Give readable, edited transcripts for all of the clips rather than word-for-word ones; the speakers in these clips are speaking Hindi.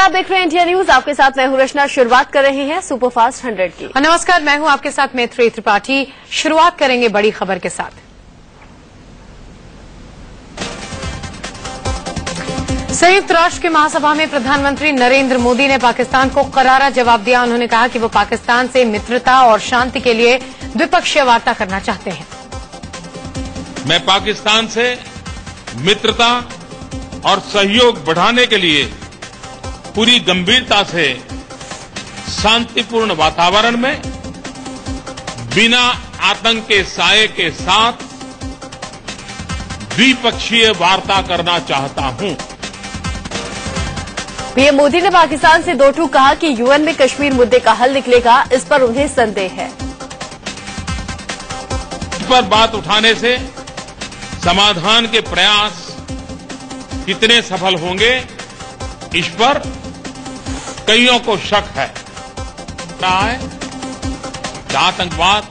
नमस्कार, आप देख रहे हैं इंडिया न्यूज। आपके साथ मैं हूं रचना। शुरुआत कर रहे हैं सुपरफास्ट 100 की। नमस्कार, मैं हूं आपके साथ मैत्री त्रिपाठी। शुरुआत करेंगे बड़ी खबर के साथ। संयुक्त राष्ट्र की महासभा में प्रधानमंत्री नरेंद्र मोदी ने पाकिस्तान को करारा जवाब दिया। उन्होंने कहा कि वो पाकिस्तान से मित्रता और शांति के लिए द्विपक्षीय वार्ता करना चाहते हैं। मैं पाकिस्तान से मित्रता और सहयोग बढ़ाने के लिए पूरी गंभीरता से शांतिपूर्ण वातावरण में बिना आतंक के साये के साथ द्विपक्षीय वार्ता करना चाहता हूं। पीएम मोदी ने पाकिस्तान से दो टूक कहा कि यूएन में कश्मीर मुद्दे का हल निकलेगा, इस पर उन्हें संदेह है। इस पर बात उठाने से समाधान के प्रयास कितने सफल होंगे, इस पर कईयों को शक है। आतंकवाद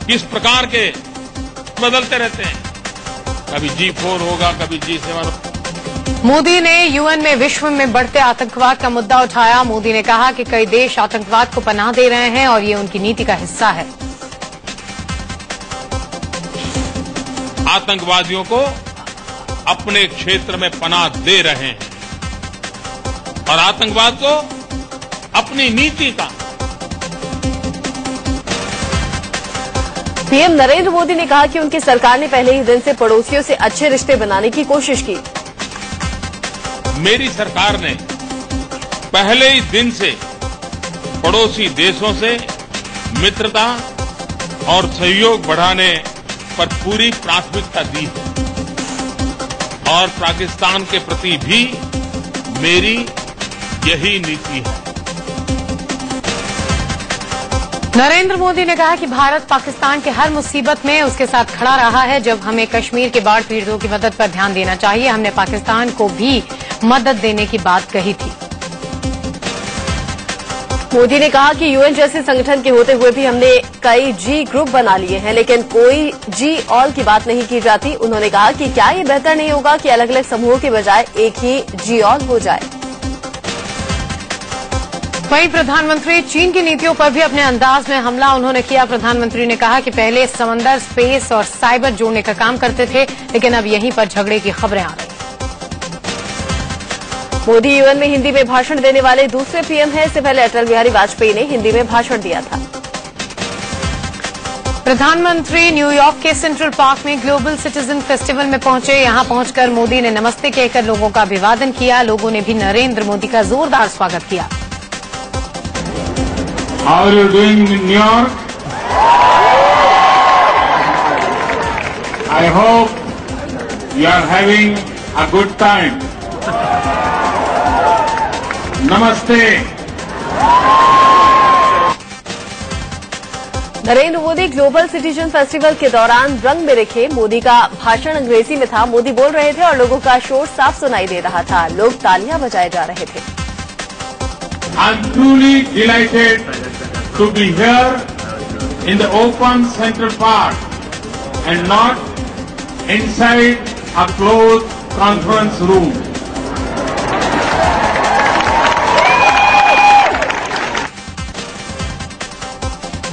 किस प्रकार के बदलते रहते हैं, कभी G4 होगा, कभी G7 होगा। मोदी ने यूएन में विश्व में बढ़ते आतंकवाद का मुद्दा उठाया। मोदी ने कहा कि कई देश आतंकवाद को पनाह दे रहे हैं और ये उनकी नीति का हिस्सा है। आतंकवादियों को अपने क्षेत्र में पनाह दे रहे हैं और आतंकवाद को अपनी नीति का। पीएम नरेंद्र मोदी ने कहा कि उनकी सरकार ने पहले ही दिन से पड़ोसियों से अच्छे रिश्ते बनाने की कोशिश की। मेरी सरकार ने पहले ही दिन से पड़ोसी देशों से मित्रता और सहयोग बढ़ाने पर पूरी प्राथमिकता दी है और पाकिस्तान के प्रति भी मेरी यही नीति है। नरेंद्र मोदी ने कहा कि भारत पाकिस्तान के हर मुसीबत में उसके साथ खड़ा रहा है। जब हमें कश्मीर के बाढ़ पीड़ितों की मदद पर ध्यान देना चाहिए, हमने पाकिस्तान को भी मदद देने की बात कही थी। मोदी ने कहा कि यूएन जैसे संगठन के होते हुए भी हमने कई जी ग्रुप बना लिए हैं, लेकिन कोई जी ऑल की बात नहीं की जाती। उन्होंने कहा कि क्या ये बेहतर नहीं होगा कि अलग अलग समूहों के बजाय एक ही जी ऑल हो जाए। वहीं प्रधानमंत्री चीन की नीतियों पर भी अपने अंदाज में हमला उन्होंने किया। प्रधानमंत्री ने कहा कि पहले समंदर, स्पेस और साइबर जोड़ने का काम करते थे, लेकिन अब यहीं पर झगड़े की खबरें आ रही। मोदी यूएन में हिंदी में भाषण देने वाले दूसरे पीएम हैं। इससे पहले अटल बिहारी वाजपेयी ने हिंदी में भाषण दिया था। प्रधानमंत्री न्यूयॉर्क के सेंट्रल पार्क में ग्लोबल सिटीजन फेस्टिवल में पहुंचे। यहां पहुंचकर मोदी ने नमस्ते कहकर लोगों का अभिवादन किया। लोगों ने भी नरेंद्र मोदी का जोरदार स्वागत किया। How are you doing in New York? I hope you are having a good time. नमस्ते। Narendra Modi global citizen festival के दौरान रंग में दिखे। मोदी का भाषण अंग्रेजी में था। मोदी बोल रहे थे और लोगों का शोर साफ सुनाई दे रहा था। लोग तालियां बजाए जा रहे थे। I'm truly delighted to be here in the open Central Park and not inside a closed conference room.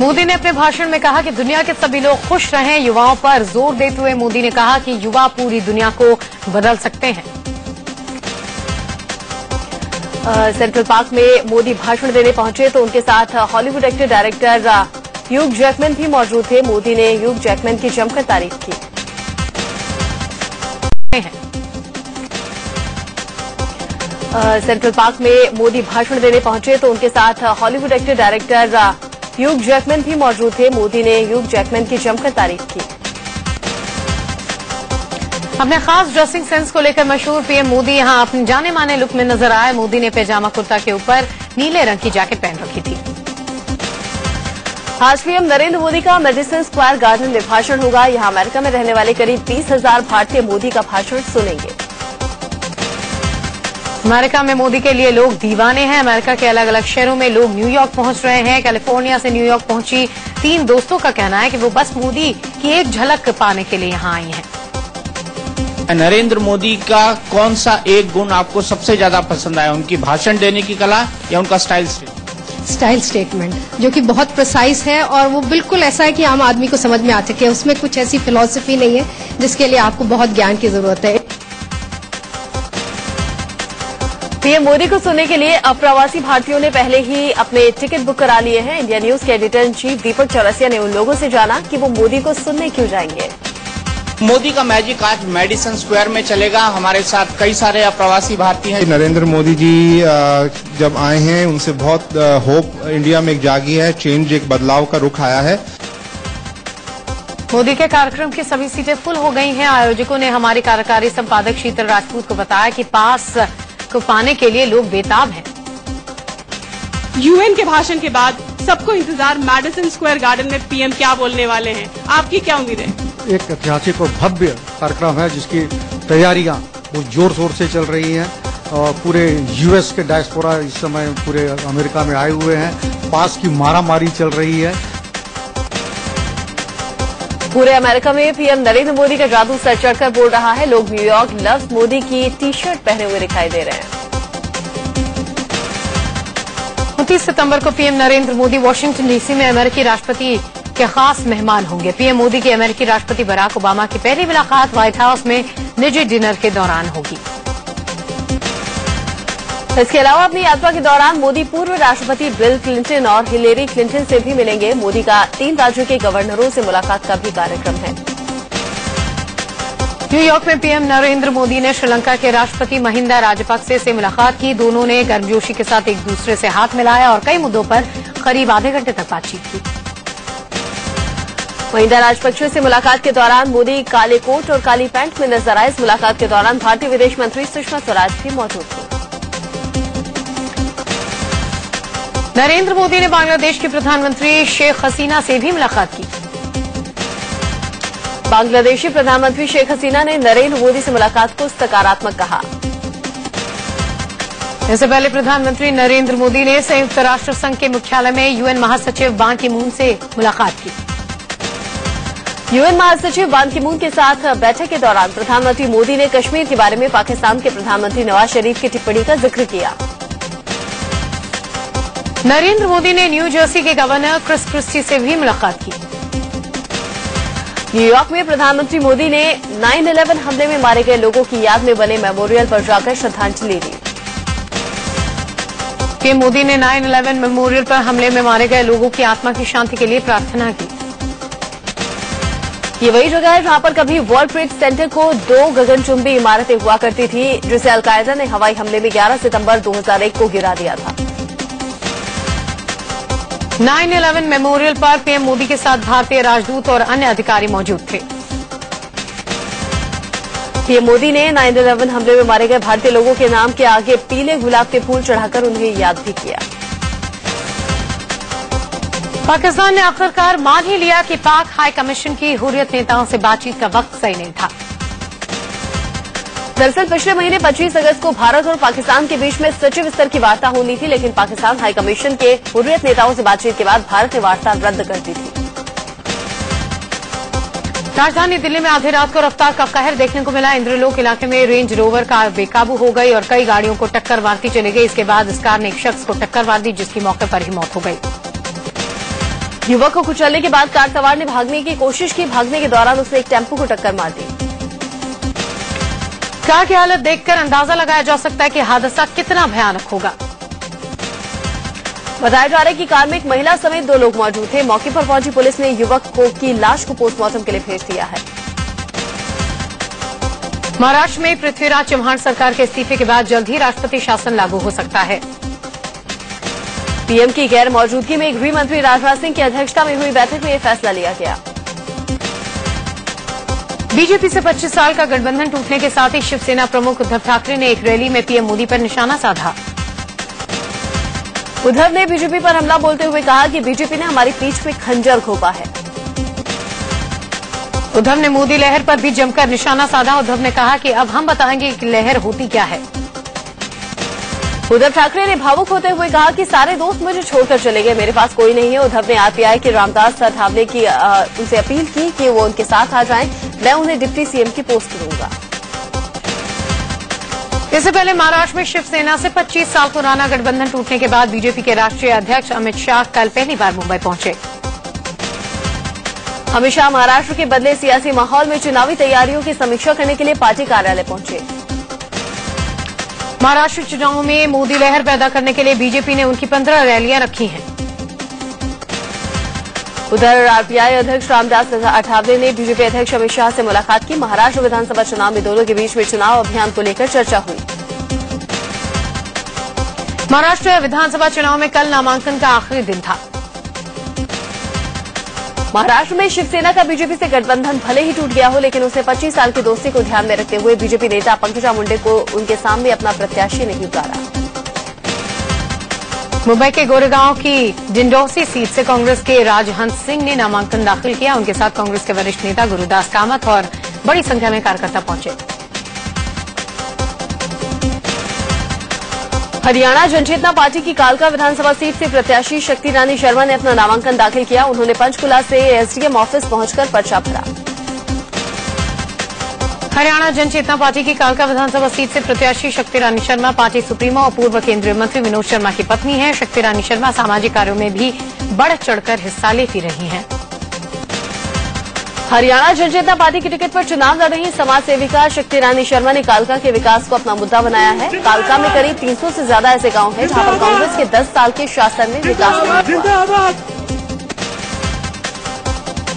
Modi ने अपने भाषण में कहा कि दुनिया के सभी लोग खुश रहें। युवाओं पर जोर देते हुए मोदी ने कहा कि युवा पूरी दुनिया को बदल सकते हैं। सेंट्रल पार्क में मोदी भाषण देने पहुंचे तो उनके साथ Hollywood actor director Hugh Jackman भी मौजूद थे। मोदी ने ह्यूग जैकमैन की जमकर तारीफ की। सेंट्रल पार्क में मोदी भाषण देने पहुंचे तो उनके साथ Hollywood actor director Hugh Jackman भी मौजूद थे। मोदी ने ह्यूग जैकमैन की जमकर तारीफ की। अपने खास ड्रेसिंग सेंस को लेकर मशहूर पीएम मोदी यहां अपने जाने माने लुक में नजर आए। मोदी ने पैजामा कुर्ता के ऊपर नीले रंग की जैकेट पहन रखी थी। आज पीएम नरेंद्र मोदी का मेडिसन स्क्वायर गार्डन में भाषण होगा। यहां अमेरिका में रहने वाले करीब 20,000 भारतीय मोदी का भाषण सुनेंगे। अमेरिका में मोदी के लिए लोग दीवाने हैं। अमेरिका के अलग अलग शहरों में लोग न्यूयॉर्क पहुंच रहे हैं। कैलिफोर्निया से न्यूयॉर्क पहुंची 3 दोस्तों का कहना है कि वो बस मोदी की एक झलक पाने के लिए यहां आई हैं। नरेंद्र मोदी का कौन सा एक गुण आपको सबसे ज्यादा पसंद आया? उनकी भाषण देने की कला या उनका स्टाइल? स्टाइल स्टेटमेंट, जो कि बहुत प्रिसाइज है और वो बिल्कुल ऐसा है कि आम आदमी को समझ में आ सके। उसमें कुछ ऐसी फिलॉसफी नहीं है जिसके लिए आपको बहुत ज्ञान की जरूरत है। पीएम मोदी को सुनने के लिए अप्रवासी भारतीयों ने पहले ही अपने टिकट बुक करा लिए हैं। इंडिया न्यूज के एडिटर इन चीफ दीपक चौरसिया ने उन लोगों से जाना कि वो मोदी को सुनने क्यों जाएंगे। मोदी का मैजिक आज मेडिसन स्क्वायर में चलेगा। हमारे साथ कई सारे अप्रवासी भारतीय हैं। नरेंद्र मोदी जी जब आए हैं उनसे बहुत होप इंडिया में एक जागी है, चेंज, एक बदलाव का रुख आया है। मोदी के कार्यक्रम की सभी सीटें फुल हो गई हैं। आयोजकों ने हमारे कार्यकारी संपादक शीतल राजपूत को बताया कि पास को पाने के लिए लोग बेताब हैं। यूएन के भाषण के बाद सबको इंतजार मेडिसन स्क्वायर गार्डन में पीएम क्या बोलने वाले हैं। आपकी क्या उम्मीद है? एक ऐतिहासिक और भव्य कार्यक्रम है जिसकी तैयारियां बहुत जोर शोर से चल रही हैं और पूरे यूएस के डायस्पोरा इस समय पूरे अमेरिका में आए हुए हैं। पास की मारामारी चल रही है। पूरे अमेरिका में पीएम नरेंद्र मोदी का जादू सर चढ़कर बोल रहा है। लोग न्यूयॉर्क लव्स मोदी की टी शर्ट पहने हुए दिखाई दे रहे हैं। 29 सितंबर को PM Narendra Modi Washington DC में अमेरिकी राष्ट्रपति के खास मेहमान होंगे। पीएम मोदी की अमेरिकी राष्ट्रपति बराक ओबामा की पहली मुलाकात व्हाइट हाउस में निजी डिनर के दौरान होगी। इसके अलावा अपनी यात्रा के दौरान मोदी पूर्व राष्ट्रपति बिल क्लिंटन और हिलेरी क्लिंटन से भी मिलेंगे। मोदी का 3 राज्यों के गवर्नरों से मुलाकात का भी कार्यक्रम है। न्यूयॉर्क में पीएम नरेंद्र मोदी ने श्रीलंका के राष्ट्रपति महिंदा राजपक्से से मुलाकात की। दोनों ने गर्मजोशी के साथ एक दूसरे से हाथ मिलाया और कई मुद्दों पर करीब आधे घंटे तक बातचीत की। महिंदा राजपक्षे से मुलाकात के दौरान मोदी काले कोट और काली पैंट में नजर आए। इस मुलाकात के दौरान भारतीय विदेश मंत्री सुषमा स्वराज भी मौजूद थी। नरेंद्र मोदी ने बांग्लादेश की प्रधानमंत्री शेख हसीना से भी मुलाकात की। बांग्लादेशी प्रधानमंत्री शेख हसीना ने नरेंद्र मोदी से मुलाकात को सकारात्मक कहा। इससे पहले प्रधानमंत्री नरेंद्र मोदी ने संयुक्त राष्ट्र संघ के मुख्यालय में यूएन महासचिव बान की मून से मुलाकात की। यूएन महासचिव बान की मून के साथ बैठक के दौरान प्रधानमंत्री मोदी ने कश्मीर के बारे में पाकिस्तान के प्रधानमंत्री नवाज शरीफ की टिप्पणी का जिक्र किया। नरेंद्र मोदी ने न्यू जर्सी के गवर्नर क्रिस क्रिस्टी से भी मुलाकात की। न्यूयॉर्क में प्रधानमंत्री मोदी ने 9/11 हमले में मारे गए लोगों की याद में बने मेमोरियल पर जाकर श्रद्धांजलि दी। पीएम मोदी ने 9/11 मेमोरियल पर हमले में मारे गए लोगों की आत्मा की शांति के लिए प्रार्थना की। ये वही जगह है जहां पर कभी वर्ल्ड ट्रेड सेंटर को 2 गगनचुंबी इमारतें हुआ करती थी, जिसे अलकायदा ने हवाई हमले में 11 सितंबर 2001 को गिरा दिया था। 9/11 मेमोरियल पर पीएम मोदी के साथ भारतीय राजदूत और अन्य अधिकारी मौजूद थे। पीएम मोदी ने 9/11 हमले में मारे गए भारतीय लोगों के नाम के आगे पीले गुलाब के फूल चढ़ाकर उन्हें याद भी किया। पाकिस्तान ने आखिरकार मान ही लिया कि पाक हाई कमीशन की हुर्रियत नेताओं से बातचीत का वक्त सही नहीं था। दरअसल पिछले महीने 25 अगस्त को भारत और पाकिस्तान के बीच में सचिव स्तर की वार्ता होनी थी, लेकिन पाकिस्तान हाई कमीशन के हुर्रियत नेताओं से बातचीत के बाद भारत ने वार्ता रद्द कर दी थी। राजधानी दिल्ली में आधी रात को रफ्तार का कहर देखने को मिला। इंद्रलोक इलाके में रेंज रोवर कार बेकाबू हो गई और कई गाड़ियों को टक्कर मारती चली गई। इसके बाद इस कार ने एक शख्स को टक्कर मार दी, जिसकी मौके पर ही मौत हो गई। युवक को कुचलने के बाद कार सवार ने भागने की कोशिश की। भागने के दौरान उसने एक टेम्पो को टक्कर मार दी। कार की हालत देखकर अंदाजा लगाया जा सकता है कि हादसा कितना भयानक होगा। बताया जा रहा है कि कार में एक महिला समेत 2 लोग मौजूद थे। मौके पर पहुंची पुलिस ने युवक की लाश को पोस्टमार्टम के लिए भेज दिया है। महाराष्ट्र में पृथ्वीराज चव्हाण सरकार के इस्तीफे के बाद जल्द ही राष्ट्रपति शासन लागू हो सकता है। पीएम की गैर मौजूदगी में गृह मंत्री राजनाथ सिंह की अध्यक्षता में हुई बैठक में यह फैसला लिया गया। बीजेपी से 25 साल का गठबंधन टूटने के साथ ही शिवसेना प्रमुख उद्धव ठाकरे ने एक रैली में पीएम मोदी पर निशाना साधा। उद्धव ने बीजेपी पर हमला बोलते हुए कहा कि बीजेपी ने हमारी पीठ में खंजर घोंपा है। उद्धव ने मोदी लहर पर भी जमकर निशाना साधा। उद्धव ने कहा कि अब हम बताएंगे कि लहर होती क्या है। उद्धव ठाकरे ने भावुक होते हुए कहा कि सारे दोस्त मुझे छोड़कर चले गए, मेरे पास कोई नहीं है। उद्धव ने आरपीआई के रामदास अठावले की उनसे अपील की कि वो उनके साथ आ जाएं, मैं उन्हें डिप्टी सीएम की पोस्ट दूंगा। इससे पहले महाराष्ट्र में शिवसेना से 25 साल पुराना गठबंधन टूटने के बाद बीजेपी के राष्ट्रीय अध्यक्ष अमित शाह कल पहली बार मुंबई पहुंचे। अमित शाह महाराष्ट्र के बदले सियासी माहौल में चुनावी तैयारियों की समीक्षा करने के लिए पार्टी कार्यालय पहुंचे। महाराष्ट्र चुनाव में मोदी लहर पैदा करने के लिए बीजेपी ने उनकी 15 रैलियां रखी हैं। उधर आरपीआई अध्यक्ष रामदास अठावले ने बीजेपी अध्यक्ष अमित शाह से मुलाकात की। महाराष्ट्र विधानसभा चुनाव में दोनों के बीच में चुनाव अभियान को लेकर चर्चा हुई। महाराष्ट्र विधानसभा चुनाव में कल नामांकन का आखिरी दिन था। महाराष्ट्र में शिवसेना का बीजेपी से गठबंधन भले ही टूट गया हो, लेकिन उसने 25 साल की दोस्ती को ध्यान में रखते हुए बीजेपी नेता पंकजा मुंडे को उनके सामने अपना प्रत्याशी नहीं उतारा। मुंबई के गोरेगांव की डिंडौसी सीट से कांग्रेस के राजहंस सिंह ने नामांकन दाखिल किया। उनके साथ कांग्रेस के वरिष्ठ नेता गुरुदास कामत और बड़ी संख्या में कार्यकर्ता पहुंचे। हरियाणा जनचेतना पार्टी की कालका विधानसभा सीट से प्रत्याशी शक्ति रानी शर्मा ने अपना नामांकन दाखिल किया। उन्होंने पंचकुला से एसडीएम ऑफिस पहुंचकर पर्चा भरा। हरियाणा जनचेतना पार्टी की कालका विधानसभा सीट से प्रत्याशी शक्ति रानी शर्मा पार्टी सुप्रीमो और पूर्व केंद्रीय मंत्री विनोद शर्मा की पत्नी हैं। शक्ति रानी शर्मा सामाजिक कार्यों में भी बढ़ चढ़कर हिस्सा लेती रही हैं। हरियाणा जनचेतना पार्टी की टिकट पर चुनाव लड़ रही समाज सेविका शक्ति रानी शर्मा ने कालका के विकास को अपना मुद्दा बनाया है। कालका में करीब 300 से ज्यादा ऐसे गांव हैं जहां पर कांग्रेस के 10 साल के शासन में विकास नहीं हुआ।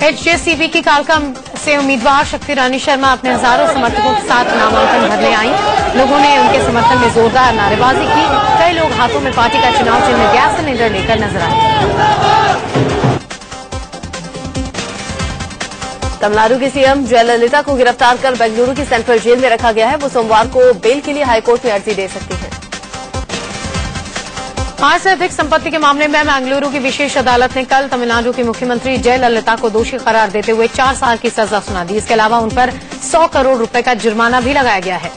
एचजेसीबी की कालका से उम्मीदवार शक्ति रानी शर्मा अपने हजारों समर्थकों के साथ नामांकन भरने आई। लोगों ने उनके समर्थन में जोरदार नारेबाजी की। कई लोग हाथों में पार्टी का चुनाव चिन्ह गैस सिलेंडर लेकर नजर आए। तमिलनाडु की सीएम जयललिता को गिरफ्तार कर बेंगलुरु की सेंट्रल जेल में रखा गया है। वो सोमवार को बेल के लिए हाईकोर्ट में अर्जी दे सकती है। आय से अधिक संपत्ति के मामले में बेंगलुरु की विशेष अदालत ने कल तमिलनाडु की मुख्यमंत्री जयललिता को दोषी करार देते हुए 4 साल की सजा सुना दी। इसके अलावा उन पर 100 करोड़ रुपए का जुर्माना भी लगाया गया है।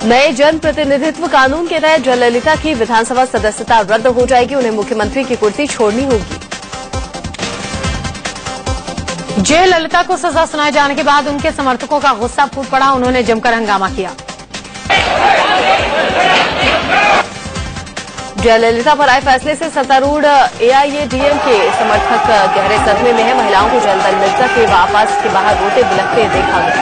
नए जन प्रतिनिधित्व कानून के तहत जयललिता की विधानसभा सदस्यता रद्द हो जाएगी। उन्हें मुख्यमंत्री की कुर्सी छोड़नी होगी। जयललिता को सजा सुनाए जाने के बाद उनके समर्थकों का गुस्सा फूट पड़ा। उन्होंने जमकर हंगामा किया। जयललिता पर आए फैसले से सत्तारूढ़ एआईएडीएम के समर्थक गहरे सदमे में है। महिलाओं को जयललिता के वापस के बाहर रोते बिलखते देखा गया।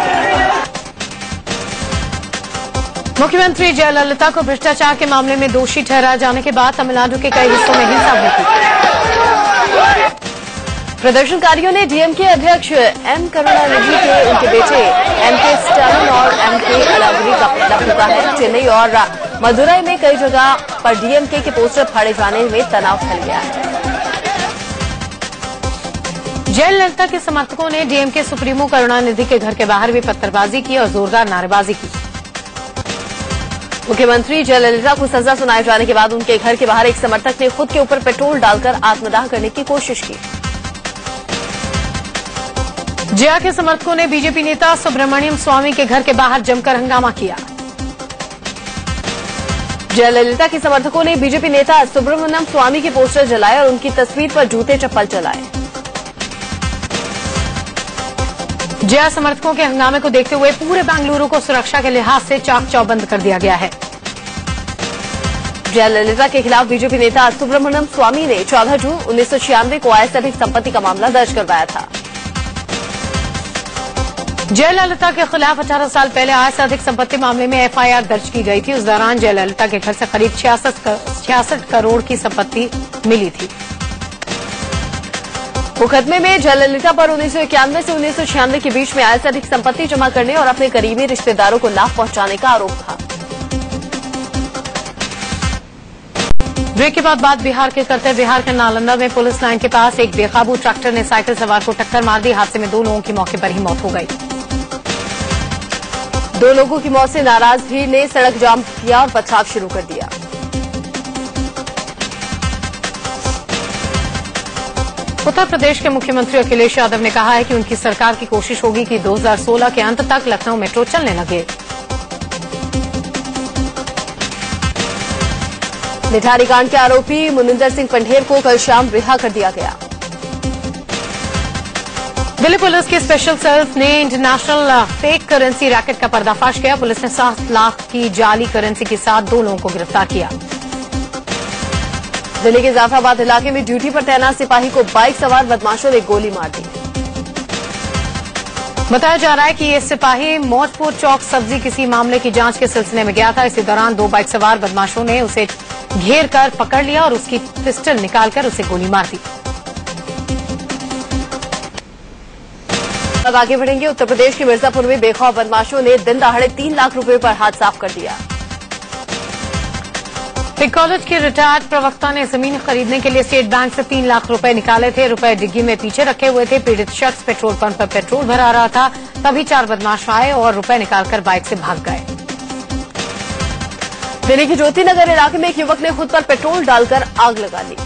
मुख्यमंत्री जयललिता को भ्रष्टाचार के मामले में दोषी ठहराए जाने के बाद तमिलनाडु के कई हिस्सों में हिंसा हुई। प्रदर्शनकारियों ने डीएमके अध्यक्ष एम करुणानिधि के उनके बेटे एमके स्टालिन और एमके अलागिरी का पुतला फूंका है। चेन्नई और मदुरई में कई जगह पर डीएमके के पोस्टर फाड़े जाने में तनाव फैल गया है। जयललिता के समर्थकों ने डीएमके सुप्रीमो करुणानिधि के घर के बाहर भी पत्थरबाजी की और जोरदार नारेबाजी की। मुख्यमंत्री जयललिता को सजा सुनाए जाने के बाद उनके घर के बाहर एक समर्थक ने खुद के ऊपर पेट्रोल डालकर आत्मदाह करने की कोशिश की। जया के समर्थकों ने बीजेपी नेता सुब्रमण्यम स्वामी के घर के बाहर जमकर हंगामा किया। जयललिता के समर्थकों ने बीजेपी नेता सुब्रमण्यम स्वामी के पोस्टर जलाए और उनकी तस्वीर पर जूते चप्पल चलाए। जया समर्थकों के हंगामे को देखते हुए पूरे बेंगलुरु को सुरक्षा के लिहाज से चाक चौबंद कर दिया गया है। जयललिता के खिलाफ बीजेपी नेता सुब्रमण्यम स्वामी ने 14 जून 1996 को आय से अधिक संपत्ति का मामला दर्ज करवाया था। जयललिता के खिलाफ 18 साल पहले आय से अधिक संपत्ति मामले में एफआईआर दर्ज की गई थी। उस दौरान जयललिता के घर से करीब 66 करोड़ की संपत्ति मिली थी। मुकदमे में जयललिता पर 1991 से 1996 के बीच में आय से अधिक संपत्ति जमा करने और अपने करीबी रिश्तेदारों को लाभ पहुंचाने का आरोप था। ब्रेक के बाद बात बिहार के करते हैं। बिहार के नालंदा में पुलिस लाइन के पास एक बेकाबू ट्रैक्टर ने साइकिल सवार को टक्कर मार दी। हादसे में 2 लोगों की मौके पर ही मौत हो गई। 2 लोगों की मौत से नाराज भीड़ ने सड़क जाम किया और पथराव शुरू कर दिया। उत्तर प्रदेश के मुख्यमंत्री अखिलेश यादव ने कहा है कि उनकी सरकार की कोशिश होगी कि 2016 के अंत तक लखनऊ मेट्रो चलने लगे। निठारी कांड के आरोपी मुनिंदर सिंह पंढेर को कल शाम रिहा कर दिया गया। दिल्ली पुलिस की स्पेशल सेल्स ने इंटरनेशनल फेक करेंसी रैकेट का पर्दाफाश किया। पुलिस ने 7 लाख की जाली करेंसी के साथ 2 लोगों को गिरफ्तार किया। दिल्ली के जाफराबाद इलाके में ड्यूटी पर तैनात सिपाही को बाइक सवार बदमाशों ने गोली मार दी। बताया जा रहा है कि ये सिपाही मौजपुर चौक सब्जी किसी मामले की जांच के सिलसिले में गया था। इसी दौरान 2 बाइक सवार बदमाशों ने उसे घेर कर पकड़ लिया और उसकी पिस्टल निकालकर उसे गोली मार दी। अब आगे बढ़ेंगे। उत्तर प्रदेश के मिर्जापुर में बेखौफ बदमाशों ने दिन दहाड़े 3 लाख रुपए पर हाथ साफ कर दिया। एक कॉलेज के रिटायर्ड प्रवक्ता ने जमीन खरीदने के लिए स्टेट बैंक से 3 लाख रुपए निकाले थे। रुपए डिग्गी में पीछे रखे हुए थे। पीड़ित शख्स पेट्रोल पंप पर पेट्रोल भरा रहा था, तभी 4 बदमाश आए और रुपए निकालकर बाइक से भाग गए। दिल्ली के ज्योति नगर इलाके में एक युवक ने खुद पर पेट्रोल डालकर आग लगा ली।